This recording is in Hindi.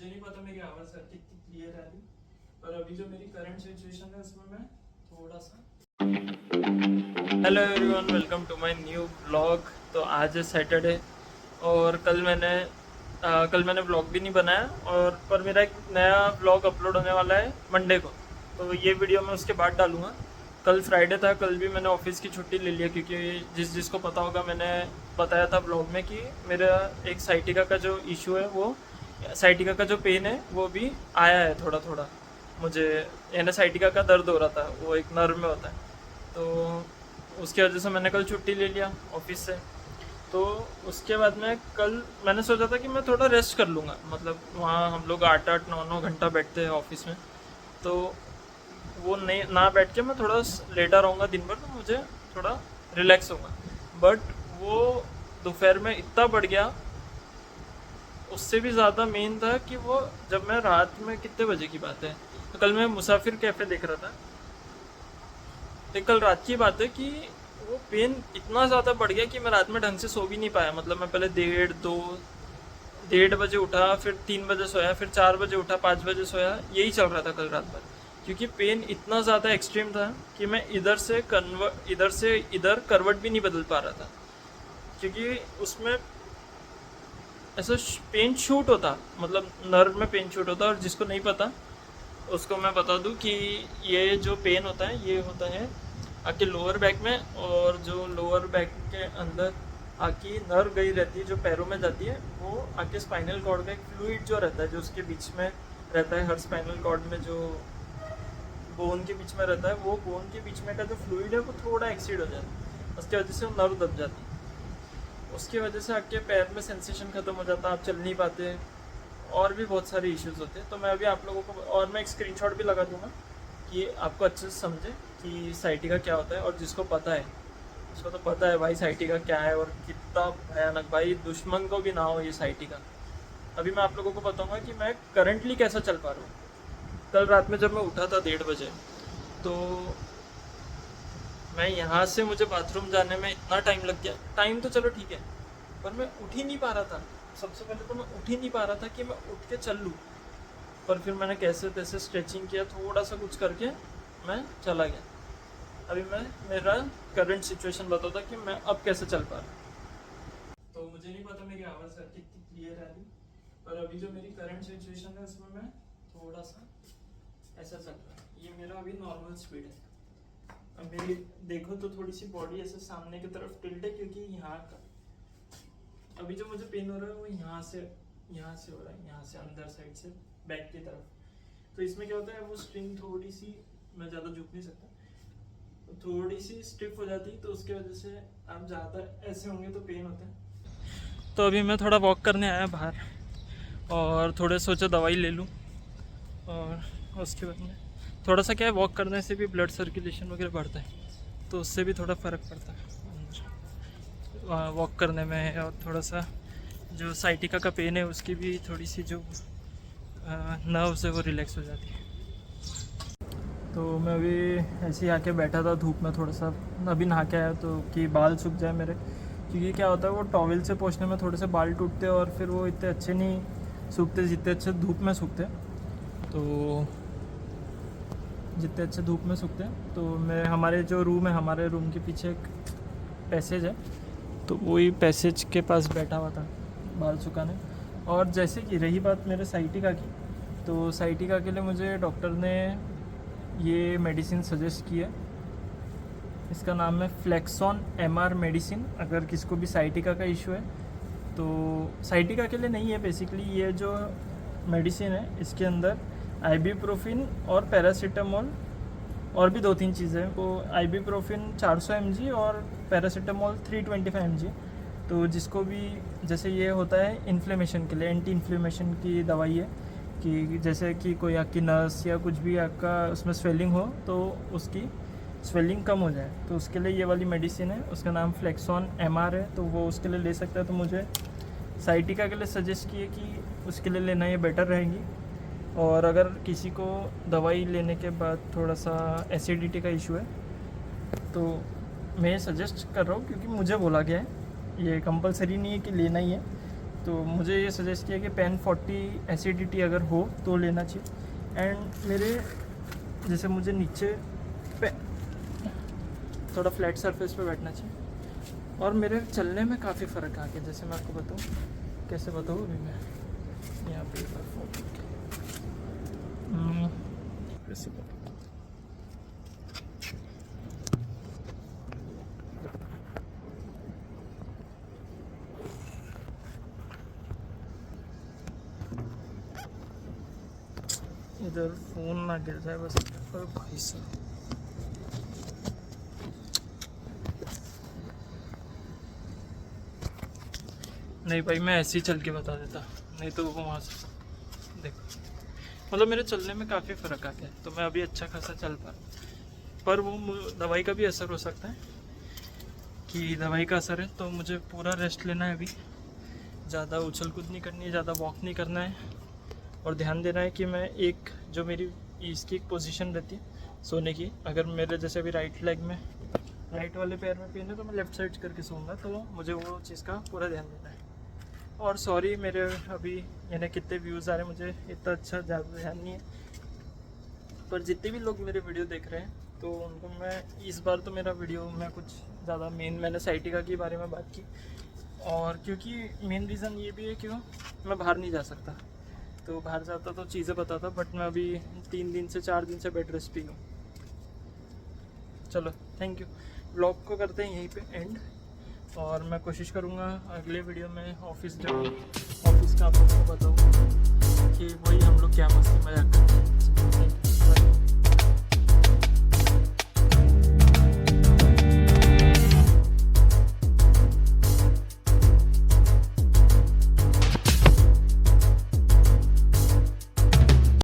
मुझे नहीं पता मेरी आवाज़ कितनी क्लियर आ रही, पर अभी जो मेरी करंट सिचुएशन है उसमें मैं थोड़ा सा। Hello everyone, welcome to my new blog. तो आज है सैटरडे और कल मैंने ब्लॉग भी नहीं बनाया, और पर मेरा एक नया ब्लॉग अपलोड होने वाला है मंडे को। तो ये वीडियो मैं उसके बाद डालूँगा। कल फ्राइडे था, कल भी मैंने ऑफिस की छुट्टी ले लिया, क्योंकि जिसको पता होगा मैंने बताया था ब्लॉग में कि मेरा एक साइटिका का जो इशू है, वो साइटिका का जो पेन है वो भी आया है थोड़ा थोड़ा। मुझे यानी साइटिका का दर्द हो रहा था, वो एक नर्व में होता है। तो उसकी वजह से मैंने कल छुट्टी ले लिया ऑफिस से। तो उसके बाद में कल मैंने सोचा था कि मैं थोड़ा रेस्ट कर लूँगा, मतलब वहाँ हम लोग 8-8 9-9 घंटा बैठते हैं ऑफिस में। तो वो नहीं ना बैठ के मैं थोड़ा लेटा रहूँगा दिन भर, तो मुझे थोड़ा रिलैक्स होगा। बट वो दोपहर में इतना बढ़ गया। उससे भी ज़्यादा मेन था कि वो जब मैं रात में, कितने बजे की बात है, तो कल मैं मुसाफिर कैफ़े देख रहा था। तो कल रात की बात है कि वो पेन इतना ज़्यादा बढ़ गया कि मैं रात में ढंग से सो भी नहीं पाया। मतलब मैं पहले 1:30 2 1:30 बजे उठा, फिर 3 बजे सोया, फिर 4 बजे उठा, 5 बजे सोया। यही चल रहा था कल रात भर, क्योंकि पेन इतना ज़्यादा एक्सट्रीम था कि मैं इधर से इधर करवट भी नहीं बदल पा रहा था, क्योंकि उसमें ऐसा पेन शूट होता, मतलब नर्व में पेन शूट होता। और जिसको नहीं पता उसको मैं बता दूं कि ये जो पेन होता है, ये होता है आपके लोअर बैक में, और जो लोअर बैक के अंदर आपकी नर्व गई रहती है जो पैरों में जाती है, वो आपके स्पाइनल कॉर्ड का एक फ्लूइड जो रहता है, जो उसके बीच में रहता है, हर स्पाइनल कॉर्ड में जो बोन के बीच में रहता है, वो बोन के बीच में का जो फ्लूइड है वो थोड़ा एक्सीड हो जाता है। उसकी वजह से वो नर्व दब जाती है। उसकी वजह से आपके पैर में सेंसेशन ख़त्म हो जाता है, आप चल नहीं पाते, और भी बहुत सारे इश्यूज होते हैं। तो मैं अभी आप लोगों को, और मैं एक स्क्रीनशॉट भी लगा दूंगा कि आपको अच्छे से समझे कि साइटिका क्या होता है। और जिसको पता है, उसको तो पता है भाई साइटिका क्या है और कितना भयानक, भाई दुश्मन को भी ना हो ये साइटिका। अभी मैं आप लोगों को बताऊंगा कि मैं करंटली कैसा चल पा रहा हूँ। कल रात में जब मैं उठा था 1:30 बजे, तो मैं यहाँ से, मुझे बाथरूम जाने में इतना टाइम लग गया। टाइम तो चलो ठीक है, पर मैं उठ ही नहीं पा रहा था। सबसे पहले तो मैं उठ ही नहीं पा रहा था कि मैं उठ के चल लूँ। पर फिर मैंने कैसे तैसे स्ट्रेचिंग किया, थोड़ा सा कुछ करके मैं चला गया। अभी मैं मेरा करंट सिचुएशन बताता कि मैं अब कैसे चल पा रहा हूँ। तो मुझे नहीं पता मेरी आवाज़ कितनी क्लियर आ रही, पर अभी जो मेरी करंट सिचुएशन है उसमें मैं थोड़ा सा ऐसा चल रहा है। ये मेरा अभी नॉर्मल स्पीड है। अब मेरी देखो तो थोड़ी सी बॉडी ऐसे सामने की तरफ टिल्ट है, क्योंकि यहाँ का अभी जो मुझे पेन हो रहा है वो यहाँ से हो रहा है, यहाँ से अंदर साइड से बैक की तरफ। तो इसमें क्या होता है, वो स्ट्रिंग थोड़ी सी, मैं ज़्यादा झुक नहीं सकता, थोड़ी सी स्टिफ हो जाती है। तो उसकी वजह से आप ज़्यादा ऐसे होंगे तो पेन होता है। तो अभी मैं थोड़ा वॉक करने आया बाहर, और थोड़े सोचा दवाई ले लूँ। और उसके बाद में थोड़ा सा क्या है, वॉक करने से भी ब्लड सर्कुलेशन वगैरह बढ़ता है, तो उससे भी थोड़ा फ़र्क पड़ता है अंदर वॉक करने में। और थोड़ा सा जो साइटिका का पेन है उसकी भी थोड़ी सी जो नर्व्स है वो रिलैक्स हो जाती है। तो मैं अभी ऐसे ही आके बैठा था धूप में, थोड़ा सा अभी नहा के आया, तो कि बाल सूख जाए मेरे। क्योंकि क्या होता है, वो टॉवेल से पोंछने में थोड़े से बाल टूटते हैं, और फिर वो इतने अच्छे नहीं सूखते जितने अच्छे धूप में सूखते। तो जितने अच्छे धूप में सूखते हैं, तो मैं, हमारे जो रूम है, हमारे रूम के पीछे एक पैसेज है, तो वही पैसेज के पास बैठा हुआ था बाल सुखाने। और जैसे कि रही बात मेरे साइटिका की, तो साइटिका के लिए मुझे डॉक्टर ने ये मेडिसिन सजेस्ट की है। इसका नाम है फ्लेक्सॉन MR मेडिसिन। अगर किसको भी साइटिका का इशू है, तो साइटिका के लिए नहीं है बेसिकली, ये जो मेडिसिन है इसके अंदर आइबुप्रोफिन और पैरासीटामोल और भी 2-3 चीज़ें। वो आइबुप्रोफिन 400 mg और पैरासीटामोल 325 mg। तो जिसको भी, जैसे ये होता है इन्फ्लेमेशन के लिए, एंटी इन्फ्लेमेशन की दवाई है, कि जैसे कि कोई आपकी नस या कुछ भी आपका उसमें स्वेलिंग हो, तो उसकी स्वेलिंग कम हो जाए, तो उसके लिए ये वाली मेडिसिन है। उसका नाम फ्लेक्सॉन MR है, तो वो उसके लिए ले सकता है। तो मुझे साइटिका के लिए सजेस्ट किए कि उसके लिए लेना ये बेटर रहेंगी। और अगर किसी को दवाई लेने के बाद थोड़ा सा एसिडिटी का इशू है, तो मैं सजेस्ट कर रहा हूँ, क्योंकि मुझे बोला गया है, ये कंपलसरी नहीं है कि लेना ही है। तो मुझे ये सजेस्ट किया कि पेन 40 एसिडिटी अगर हो तो लेना चाहिए। एंड मेरे जैसे मुझे नीचे पे थोड़ा फ्लैट सरफेस पे बैठना चाहिए, और मेरे चलने में काफ़ी फ़र्क आ गया। जैसे मैं आपको बताऊँ, कैसे बताऊँ, अभी मैं यहाँ पे एक बार फोन कैसे बताऊँ। इधर फ़ोन ना गिर जाए बस। अरे भाई साहब, नहीं भाई मैं ऐसे ही चल के बता देता, नहीं तो वो वहाँ से देखो, मतलब मेरे चलने में काफ़ी फ़र्क आ गया। तो मैं अभी अच्छा खासा चल पा रहा हूँ, पर वो दवाई का भी असर हो सकता है कि दवाई का असर है। तो मुझे पूरा रेस्ट लेना है अभी, ज़्यादा उछल कूद नहीं करनी है, ज़्यादा वॉक नहीं करना है, और ध्यान देना है कि मैं एक जो मेरी इसकी एक पोजीशन रहती है सोने की, अगर मेरे जैसे अभी राइट लेग में, राइट वाले पैर में पेन है तो मैं लेफ़्ट साइड करके सोऊंगा। तो मुझे वो चीज़ का पूरा ध्यान देना है। और सॉरी मेरे अभी यानी कितने व्यूज़ आ रहे हैं मुझे इतना अच्छा ज़्यादा ध्यान नहीं है, पर जितने भी लोग मेरे वीडियो देख रहे हैं तो उनको मैं इस बार तो मेरा वीडियो में कुछ ज़्यादा मैंने साइटिका के बारे में बात की, और क्योंकि मेन रीज़न ये भी है कि मैं बाहर नहीं जा सकता, तो बाहर जाता तो चीज़ें बताता, बट मैं अभी 3 दिन से 4 दिन से बेड रेस्ट पे हूँ। चलो थैंक यू, ब्लॉग को करते हैं यहीं पे एंड, और मैं कोशिश करूँगा अगले वीडियो में ऑफिस का आप लोगों को बताऊँ कि वही हम लोग क्या मस्ती मजाक